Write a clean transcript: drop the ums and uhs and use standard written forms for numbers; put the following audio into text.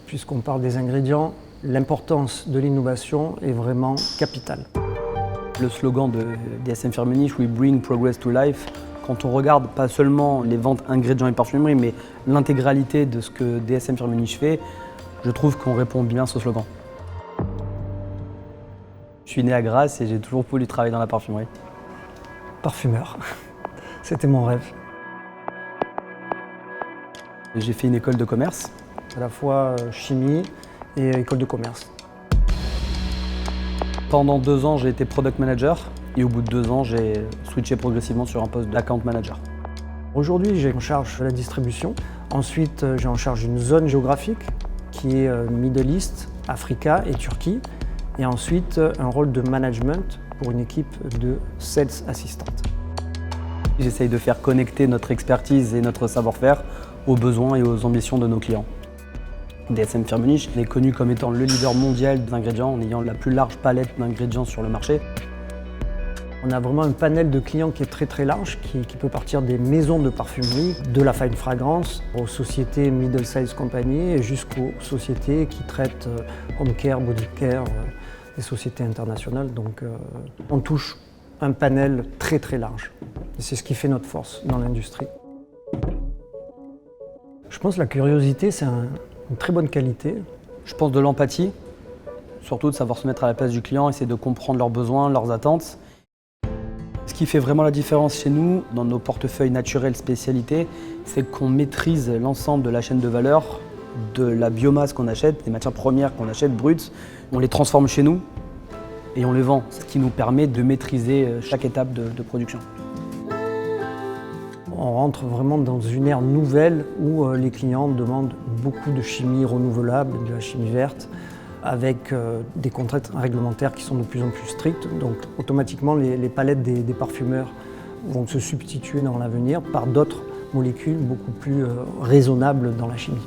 Puisqu'on parle des ingrédients, l'importance de l'innovation est vraiment capitale. Le slogan de DSM-Firmenich, We Bring Progress to Life, quand on regarde pas seulement les ventes ingrédients et parfumerie, mais l'intégralité de ce que DSM-Firmenich fait, je trouve qu'on répond bien à ce slogan. Je suis né à Grasse et j'ai toujours voulu travailler dans la parfumerie. Parfumeur, c'était mon rêve. J'ai fait une école de commerce. À la fois chimie et école de commerce. Pendant 2 ans, j'ai été product manager et au bout de 2 ans, j'ai switché progressivement sur un poste d'account manager. Aujourd'hui, j'ai en charge la distribution. Ensuite, j'ai en charge une zone géographique qui est Middle East, Africa et Turquie. Et ensuite, un rôle de management pour une équipe de sales assistantes. J'essaye de faire connecter notre expertise et notre savoir-faire aux besoins et aux ambitions de nos clients. DSM-Firmenich est connu comme étant le leader mondial des ingrédients en ayant la plus large palette d'ingrédients sur le marché. On a vraiment un panel de clients qui est très large, qui peut partir des maisons de parfumerie, de la fine fragrance, aux sociétés middle size company et jusqu'aux sociétés qui traitent home care, body care, des sociétés internationales. Donc on touche un panel très large. Et c'est ce qui fait notre force dans l'industrie. Je pense que la curiosité, c'est une très bonne qualité. Je pense de l'empathie, surtout de savoir se mettre à la place du client, essayer de comprendre leurs besoins, leurs attentes. Ce qui fait vraiment la différence chez nous, dans nos portefeuilles naturels spécialités, c'est qu'on maîtrise l'ensemble de la chaîne de valeur, de la biomasse qu'on achète, des matières premières qu'on achète brutes, on les transforme chez nous et on les vend, ce qui nous permet de maîtriser chaque étape de production. On rentre vraiment dans une ère nouvelle où les clients demandent beaucoup de chimie renouvelable, de la chimie verte, avec des contraintes réglementaires qui sont de plus en plus strictes. Donc automatiquement, les palettes des parfumeurs vont se substituer dans l'avenir par d'autres molécules beaucoup plus raisonnables dans la chimie.